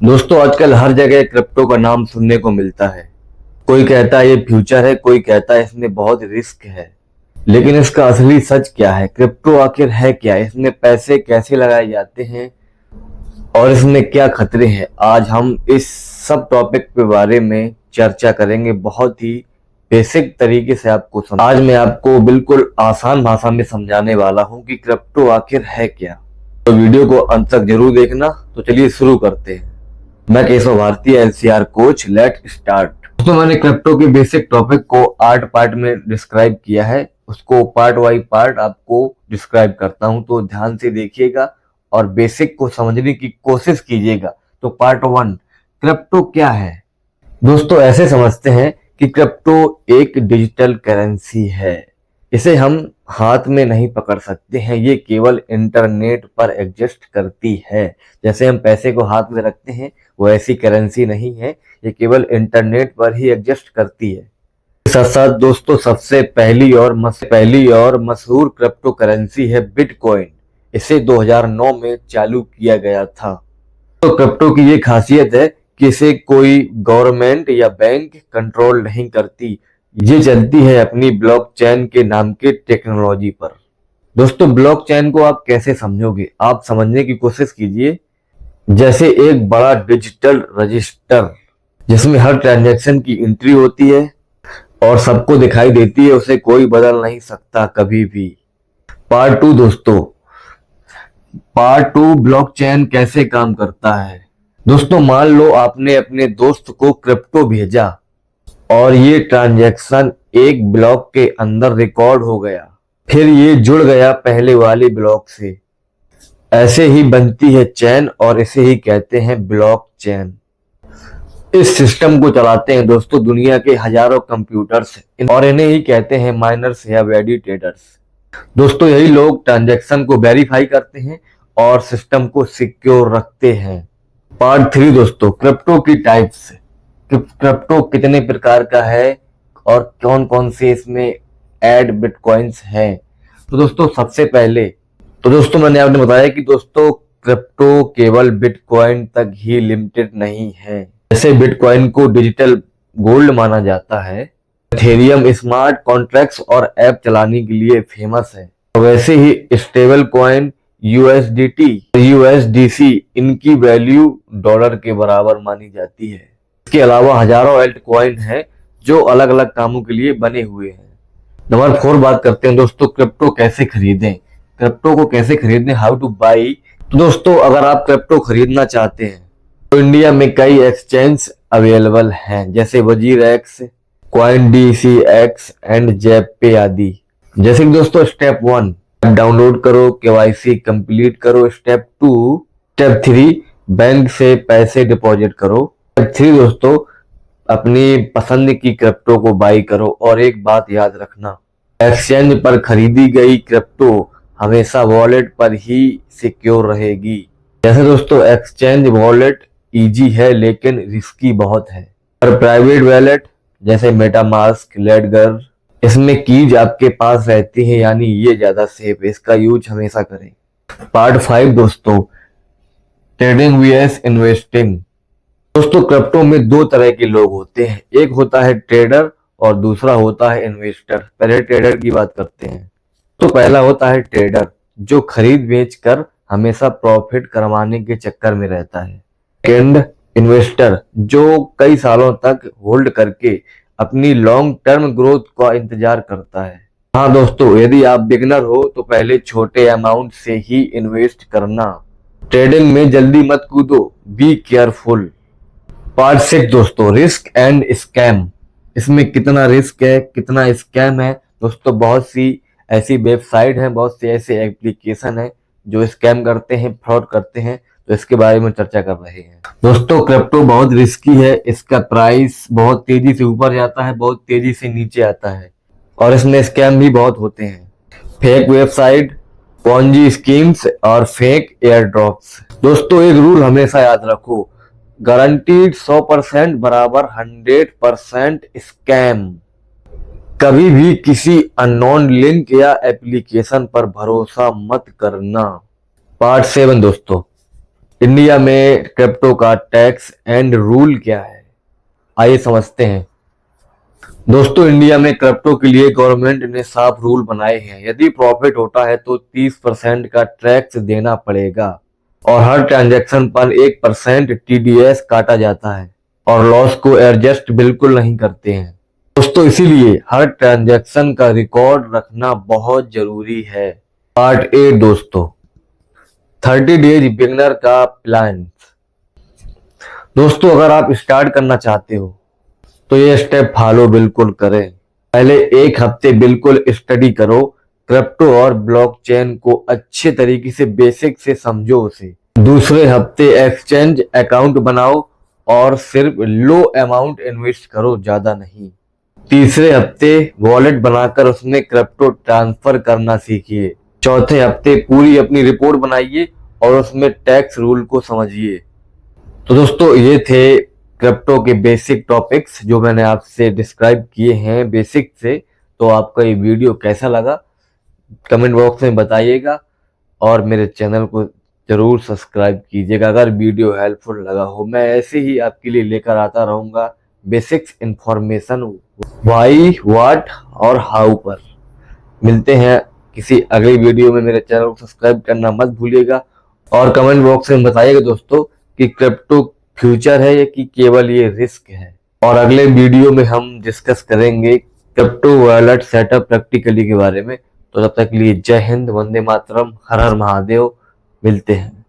दोस्तों आजकल हर जगह क्रिप्टो का नाम सुनने को मिलता है। कोई कहता है ये फ्यूचर है, कोई कहता है इसमें बहुत रिस्क है। लेकिन इसका असली सच क्या है? क्रिप्टो आखिर है क्या? इसमें पैसे कैसे लगाए जाते हैं और इसमें क्या खतरे हैं? आज हम इस सब टॉपिक के बारे में चर्चा करेंगे, बहुत ही बेसिक तरीके से आज मैं आपको बिल्कुल आसान भाषा में समझाने वाला हूं कि क्रिप्टो आखिर है क्या। तो वीडियो को अंत तक जरूर देखना। तो चलिए शुरू करते हैं। मैं Keshav Bharti, LCR coach. Let start. दोस्तों मैंने क्रिप्टो के बेसिक टॉपिक को 8 पार्ट में डिस्क्राइब किया है। उसको पार्ट बाई पार्ट आपको डिस्क्राइब करता हूं, तो ध्यान से देखिएगा और बेसिक को समझने की कोशिश कीजिएगा। तो पार्ट 1, क्रिप्टो क्या है? दोस्तों ऐसे समझते हैं कि क्रिप्टो एक डिजिटल करेंसी है। इसे हम हाथ में नहीं पकड़ सकते हैं, ये केवल इंटरनेट पर एग्जिस्ट करती है। जैसे हम पैसे को हाथ में रखते हैं, वो ऐसी करेंसी नहीं है, ये केवल इंटरनेट पर ही एग्जिस्ट करती है। साथ साथ दोस्तों सबसे पहली और मशहूर क्रिप्टो करेंसी है बिटकॉइन। इसे 2009 में चालू किया गया था। तो क्रिप्टो की ये खासियत है कि इसे कोई गवर्नमेंट या बैंक कंट्रोल नहीं करती। ये चलती है अपनी ब्लॉकचेन के नाम के टेक्नोलॉजी पर। दोस्तों ब्लॉकचेन को आप कैसे समझोगे? आप समझने की कोशिश कीजिए। जैसे एक बड़ा डिजिटल रजिस्टर जिसमें हर ट्रांजैक्शन की एंट्री होती है और सबको दिखाई देती है, उसे कोई बदल नहीं सकता कभी भी। पार्ट 2 दोस्तों, पार्ट 2 ब्लॉकचेन कैसे काम करता है। दोस्तों मान लो आपने अपने दोस्त को क्रिप्टो भेजा और ये ट्रांजैक्शन एक ब्लॉक के अंदर रिकॉर्ड हो गया, फिर ये जुड़ गया पहले वाले ब्लॉक से। ऐसे ही बनती है चेन और इसे ही कहते हैं ब्लॉकचेन। इस सिस्टम को चलाते हैं दोस्तों दुनिया के हजारों कंप्यूटर्स और इन्हें ही कहते हैं माइनर्स या वैलिडेटर्स। दोस्तों यही लोग ट्रांजैक्शन को वेरीफाई करते हैं और सिस्टम को सिक्योर रखते हैं। पार्ट 3 दोस्तों, क्रिप्टो की टाइप्स। क्रिप्टो कितने प्रकार का है और कौन कौन से इसमें ऐड बिटकॉइंस हैं। तो दोस्तों सबसे पहले दोस्तों मैंने आपने बताया कि दोस्तों क्रिप्टो केवल बिटकॉइन तक ही लिमिटेड नहीं है। जैसे बिटकॉइन को डिजिटल गोल्ड माना जाता है, इथेरियम स्मार्ट कॉन्ट्रैक्ट्स और ऐप चलाने के लिए फेमस है। वैसे ही स्टेबल कॉइन यूएसडीटी, यूएसडीसी, इनकी वैल्यू डॉलर के बराबर मानी जाती है। इसके अलावा हजारों एल्ट कॉइन है जो अलग अलग कामों के लिए बने हुए हैं। नंबर 4 बात करते हैं दोस्तों, क्रिप्टो कैसे खरीदें। क्रिप्टो को कैसे खरीदें, हाउ टू बाई। तो दोस्तों अगर आप क्रिप्टो खरीदना चाहते हैं तो इंडिया में कई एक्सचेंज अवेलेबल हैं, जैसे वजीर एक्स, कॉइन DCX एंड जेपे आदि। जैसे कि दोस्तों स्टेप 1 डाउनलोड करो, केवाईसी कंप्लीट करो। स्टेप 3 बैंक से पैसे डिपॉजिट करो। स्टेप 3 दोस्तों अपनी पसंद की क्रिप्टो को बाई करो। और एक बात याद रखना, एक्सचेंज पर खरीदी गई क्रिप्टो हमेशा वॉलेट पर ही सिक्योर रहेगी। जैसे दोस्तों एक्सचेंज वॉलेट इजी है लेकिन रिस्की बहुत है। और प्राइवेट वॉलेट जैसे मेटामास्क, लेडगर, इसमें कीज आपके पास रहती है, यानी ये ज्यादा सेफ है। इसका यूज हमेशा करें। पार्ट 5 दोस्तों, ट्रेडिंग vs इन्वेस्टिंग। दोस्तों क्रिप्टो में 2 तरह के लोग होते हैं, एक होता है ट्रेडर और दूसरा होता है इन्वेस्टर। पहले ट्रेडर की बात करते हैं। तो पहला होता है ट्रेडर जो खरीद बेच कर हमेशा प्रॉफिट कमाने के चक्कर में रहता है। सेकंड इन्वेस्टर जो कई सालों तक होल्ड करके अपनी लॉन्ग टर्म ग्रोथ का इंतजार करता है। हाँ दोस्तों यदि आप बिगनर हो तो पहले छोटे अमाउंट से ही इन्वेस्ट करना। ट्रेडिंग में जल्दी मत कूदो, बी केयरफुल। पार्ट 6 दोस्तों, रिस्क एंड स्कैम। इसमें कितना रिस्क है, कितना स्कैम है। दोस्तों बहुत सी ऐसी वेबसाइट हैं, बहुत से ऐसे एप्लीकेशन हैं जो स्कैम करते हैं, फ्रॉड करते हैं, तो इसके बारे में चर्चा कर रहे हैं। दोस्तों क्रिप्टो बहुत रिस्की है। इसका प्राइस बहुत तेजी से ऊपर जाता है, बहुत तेजी से नीचे आता है और इसमें स्कैम भी बहुत होते हैं। फेक वेबसाइट, पॉन्जी स्कीम्स और फेक एयर ड्रॉप्स। दोस्तों एक रूल हमेशा याद रखो, गारंटीड 100% बराबर 100% स्कैम। कभी भी किसी अननोन लिंक या एप्लीकेशन पर भरोसा मत करना। पार्ट 7 दोस्तों, इंडिया में क्रिप्टो का टैक्स एंड रूल क्या है, आइए समझते हैं। दोस्तों, इंडिया में क्रिप्टो के लिए गवर्नमेंट ने साफ रूल बनाए हैं। यदि प्रॉफिट होता है तो 30% का टैक्स देना पड़ेगा और हर ट्रांजैक्शन पर 1% TDS काटा जाता है और लॉस को एडजस्ट बिल्कुल नहीं करते हैं। दोस्तों, इसीलिए हर ट्रांजैक्शन का रिकॉर्ड रखना बहुत जरूरी है। पार्ट ए दोस्तों, 30 डेज बिगनर का प्लान। दोस्तों, अगर आप स्टार्ट करना चाहते हो तो ये स्टेप फॉलो बिल्कुल करें। पहले एक हफ्ते बिल्कुल स्टडी करो, क्रिप्टो और ब्लॉकचेन को अच्छे तरीके से बेसिक से समझो उसे। दूसरे हफ्ते एक्सचेंज अकाउंट बनाओ और सिर्फ लो अमाउंट इन्वेस्ट करो, ज्यादा नहीं। तीसरे हफ्ते वॉलेट बनाकर उसमें क्रिप्टो ट्रांसफर करना सीखिए। चौथे हफ्ते पूरी अपनी रिपोर्ट बनाइए और उसमें टैक्स रूल को समझिए। तो दोस्तों, ये थे क्रिप्टो के बेसिक टॉपिक्स जो मैंने आपसे डिस्क्राइब किए हैं बेसिक से। तो आपका ये वीडियो कैसा लगा कमेंट बॉक्स में बताइएगा और मेरे चैनल को जरूर सब्सक्राइब कीजिएगा अगर वीडियो हेल्पफुल लगा हो। मैं ऐसे ही आपके लिए लेकर आता रहूंगा बेसिक्स इंफॉर्मेशन व्हाई, व्हाट और हाउ पर। मिलते हैं किसी अगली वीडियो में। मेरे चैनल को सब्सक्राइब करना मत भूलिएगा और कमेंट बॉक्स में बताइएगा दोस्तों कि क्रिप्टो फ्यूचर है या कि केवल ये रिस्क है। और अगले वीडियो में हम डिस्कस करेंगे क्रिप्टो वॉलेट सेटअप प्रैक्टिकली के बारे में। तो तब तक के लिए जय हिंद, वंदे मातरम, हर हर महादेव। मिलते हैं।